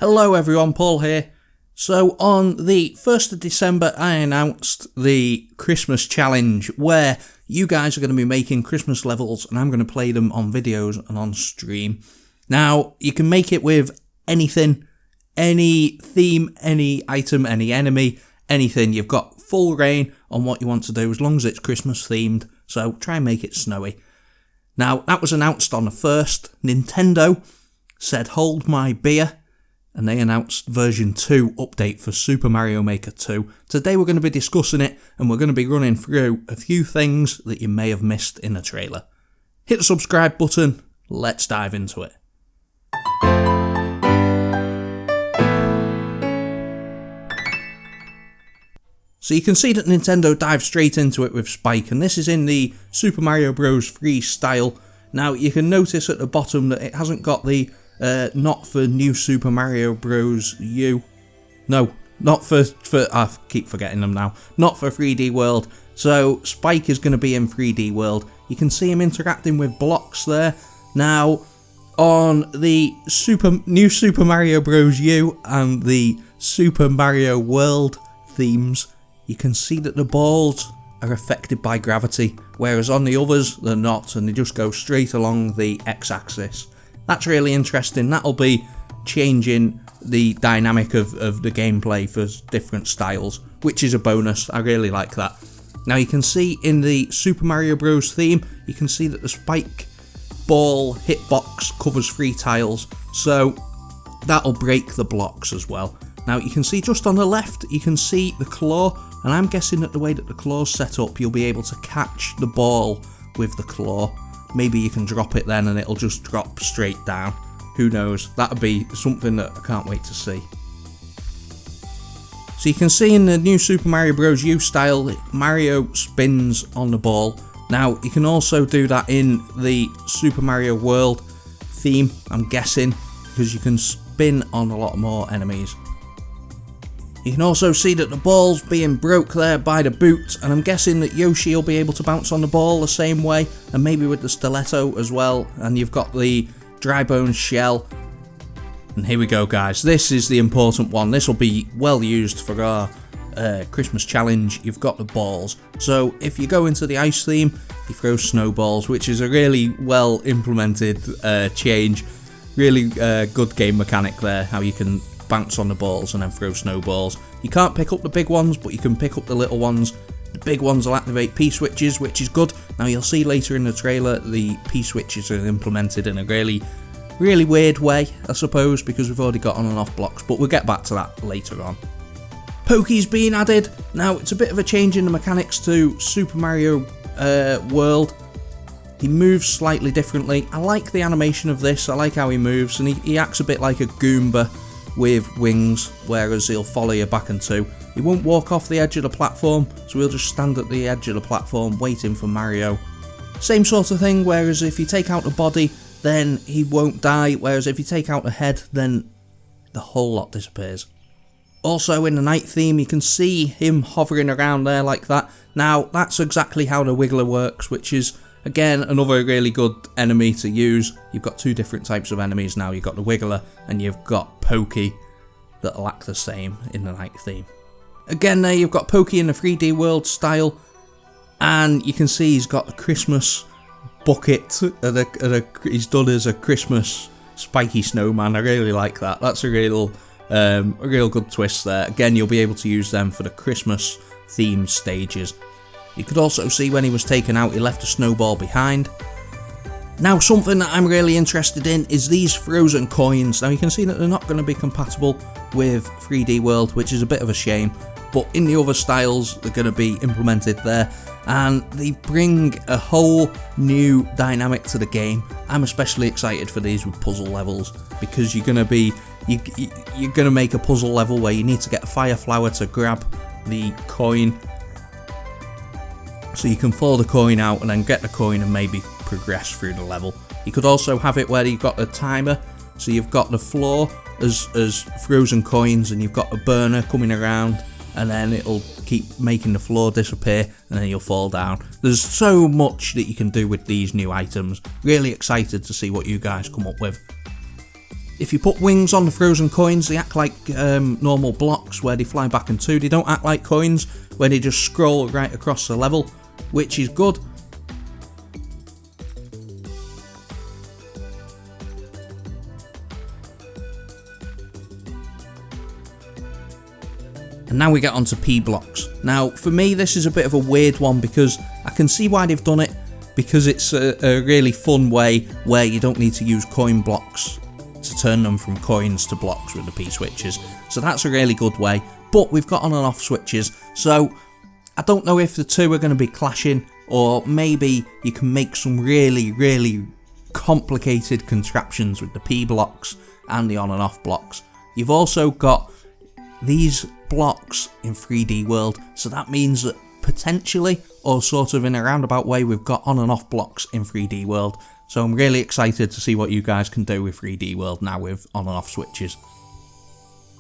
Hello everyone, Paul here. So on the 1st of December I announced the Christmas challenge where you guys are going to be making Christmas levels and I'm going to play them on videos and on stream. Now you can make it with anything, any theme, any item, any enemy, anything. You've got full reign on what you want to do as long as it's Christmas themed, so try and make it snowy. Now that was announced on the 1st. Nintendo said hold my beer. And they announced version 2 update for Super Mario Maker 2. Today we're going to be discussing it and we're going to be running through a few things that you may have missed in the trailer. Hit the subscribe button, let's dive into it. So you can see that Nintendo dived straight into it with Spike, and this is in the Super Mario Bros. 3 style. Now you can notice at the bottom that it hasn't got the not for New Super Mario Bros. U. No, not for I keep forgetting them now. Not for 3D World. So Spike is going to be in 3D World. You can see him interacting with blocks there. Now, on the New Super Mario Bros. U and the Super Mario World themes, you can see that the balls are affected by gravity, whereas on the others they're not, and they just go straight along the x-axis. That's really interesting. That'll be changing the dynamic of the gameplay for different styles, which is a bonus. I really like that. Now you can see in the Super Mario Bros. Theme, you can see that the Spike ball hitbox covers 3 tiles, so that'll break the blocks as well. Now you can see just on the left, you can see the claw, and I'm guessing that the way that the claw's set up, you'll be able to catch the ball with the claw. Maybe you can drop it then and it'll just drop straight down. Who knows? That'll be something that I can't wait to see. So you can see in the new Super Mario Bros. U style, Mario spins on the ball. Now you can also do that in the Super Mario World theme, I'm guessing, because you can spin on a lot more enemies. You can also see that the ball's being broke there by the boot, and I'm guessing that Yoshi will be able to bounce on the ball the same way, and maybe with the stiletto as well, and you've got the dry bone shell. And here we go guys, this is the important one. This will be well used for our Christmas challenge. You've got the balls, so if you go into the ice theme, you throw snowballs, which is a really well implemented change. Really good game mechanic there, how you can bounce on the balls and then throw snowballs. You can't pick up the big ones, but you can pick up the little ones. The big ones will activate P-switches, which is good. Now you'll see later in the trailer the P-switches are implemented in a really weird way, I suppose, because we've already got on and off blocks, but we'll get back to that later on. Poki's being added. Now it's a bit of a change in the mechanics to Super Mario World. He moves slightly differently. I like the animation of this, I like how he moves, and he acts a bit like a Goomba with wings, whereas he'll follow you back and 2. He won't walk off the edge of the platform, so he'll just stand at the edge of the platform waiting for Mario. Same sort of thing, whereas if you take out the body, then he won't die, whereas if you take out the head, then the whole lot disappears. Also in the night theme, you can see him hovering around there like that. Now that's exactly how the Wiggler works, which is again another really good enemy to use. You've got 2 different types of enemies now. You've got the Wiggler and you've got Poki that'll act the same in the night theme. Again there you've got Poki in the 3D World style, and you can see he's got a Christmas bucket he's done as a Christmas spiky snowman. I really like that. That's a real good twist there. Again, you'll be able to use them for the Christmas themed stages. You could also see when he was taken out, he left a snowball behind. Now something that I'm really interested in is these frozen coins. Now you can see that they're not going to be compatible with 3D World, which is a bit of a shame, but in the other styles they're going to be implemented there, and they bring a whole new dynamic to the game. I'm especially excited for these with puzzle levels, because you're going to make a puzzle level where you need to get a fire flower to grab the coin. So you can throw the coin out and then get the coin and maybe progress through the level. You could also have it where you've got a timer, so you've got the floor as frozen coins and you've got a burner coming around, and then it'll keep making the floor disappear and then you'll fall down. There's so much that you can do with these new items. Really excited to see what you guys come up with. if you put wings on the frozen coins, they act like normal blocks where they fly back and two. They don't act like coins where they just scroll right across the level, which is good. And now we get onto P blocks. Now, for me, this is a bit of a weird one because I can see why they've done it, because it's a really fun way where you don't need to use coin blocks to turn them from coins to blocks with the P switches. So that's a really good way. But we've got on and off switches, so I don't know if the two are going to be clashing, or maybe you can make some really, really complicated contraptions with the P blocks and the on and off blocks. You've also got these blocks in 3D World, so that means that potentially, or sort of in a roundabout way, we've got on and off blocks in 3D World. So I'm really excited to see what you guys can do with 3D World now with on and off switches.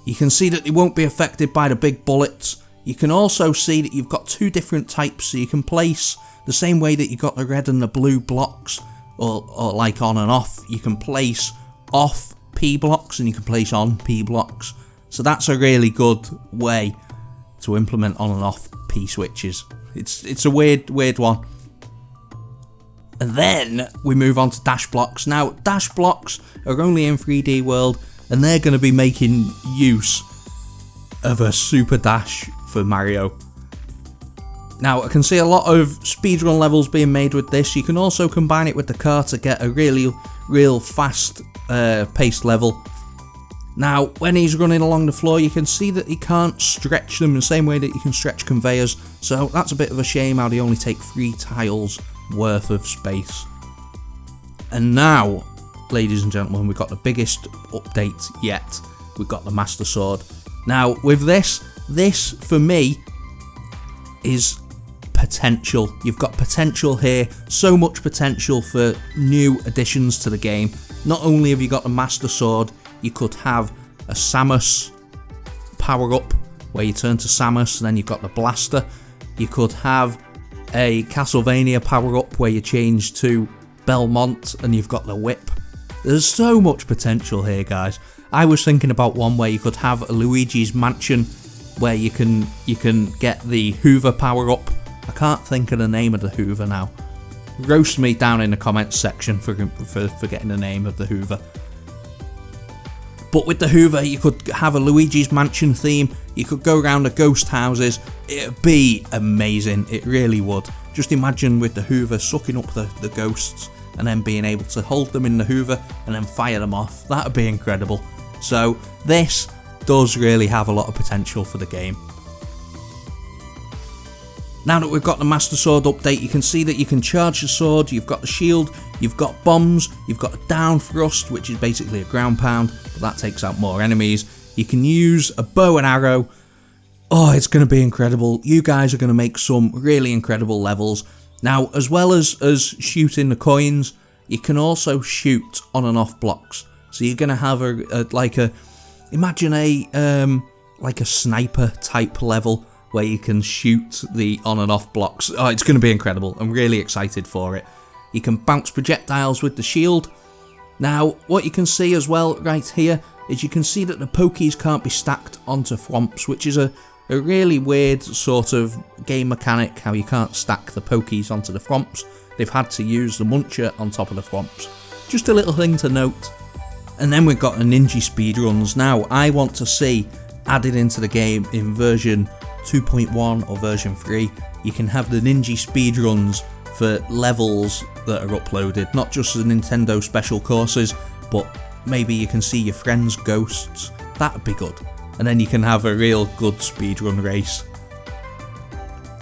You can see that they won't be affected by the big bullets. You can also see that you've got two different types, so you can place the same way that you got the red and the blue blocks, or like on and off, you can place off P blocks and you can place on P blocks. So that's a really good way to implement on and off P switches. It's a weird one. And then we move on to dash blocks. Now, dash blocks are only in 3D World, and they're going to be making use of a super dash for Mario. Now, I can see a lot of speedrun levels being made with this. You can also combine it with the car to get a real fast paced level. Now, when he's running along the floor, you can see that he can't stretch them in the same way that you can stretch conveyors, so that's a bit of a shame how they only take 3 tiles worth of space. And now, ladies and gentlemen, we've got the biggest update yet. We've got the Master Sword. Now, with this for me is potential. You've got potential here, so much potential for new additions to the game. Not only have you got the Master Sword, you could have a Samus power up where you turn to Samus and then you've got the blaster. You could have a Castlevania power up where you change to Belmont and you've got the whip. There's so much potential here, guys. I was thinking about one where you could have a Luigi's Mansion where you can get the Hoover power up. I can't think of the name of the Hoover now. Roast me down in the comments section for getting the name of the Hoover. But with the Hoover, you could have a Luigi's Mansion theme, you could go around the ghost houses, it'd be amazing, it really would. Just imagine with the Hoover sucking up the ghosts and then being able to hold them in the Hoover and then fire them off, that'd be incredible. So this does really have a lot of potential for the game. Now that we've got the Master Sword update, you can see that you can charge the sword, you've got the shield, you've got bombs, you've got a down thrust, which is basically a ground pound, but that takes out more enemies. You can use a bow and arrow. Oh, it's going to be incredible. You guys are going to make some really incredible levels. Now, as well as shooting the coins, you can also shoot on and off blocks. So you're going to have imagine a sniper type level where you can shoot the on and off blocks. Oh, it's going to be incredible. I'm really excited for it. You can bounce projectiles with the shield. Now, what you can see as well right here is you can see that the Pokis can't be stacked onto Thwomps, which is a really weird sort of game mechanic, how you can't stack the Pokis onto the Thwomps. They've had to use the Muncher on top of the Thwomps. Just a little thing to note. And then we've got the Ninja speedruns. Now, I want to see added into the game in version 2.1 or version 3, you can have the Ninja speedruns for levels that are uploaded, not just the Nintendo special courses, but maybe you can see your friends' ghosts. That'd be good. And then you can have a real good speedrun race.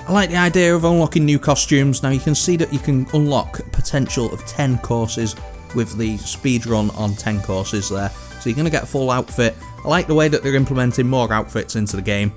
I like the idea of unlocking new costumes. Now you can see that you can unlock a potential of 10 courses with the speedrun on 10 courses there. So you're going to get a full outfit. I like the way that they're implementing more outfits into the game.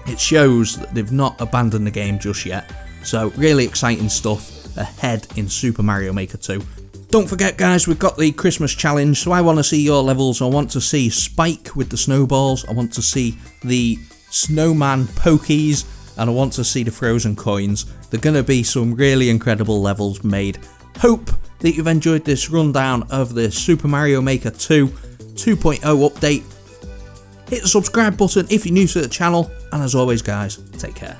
It shows that they've not abandoned the game just yet. So really exciting stuff ahead in Super Mario Maker 2. Don't forget, guys, we've got the Christmas challenge, so I want to see your levels. I want to see Spike with the snowballs, I want to see the snowman Pokis, and I want to see the frozen coins. They're going to be some really incredible levels made. Hope that you've enjoyed this rundown of the Super Mario Maker 2. 2.0 update. Hit the subscribe button if you're new to the channel, and as always guys, take care.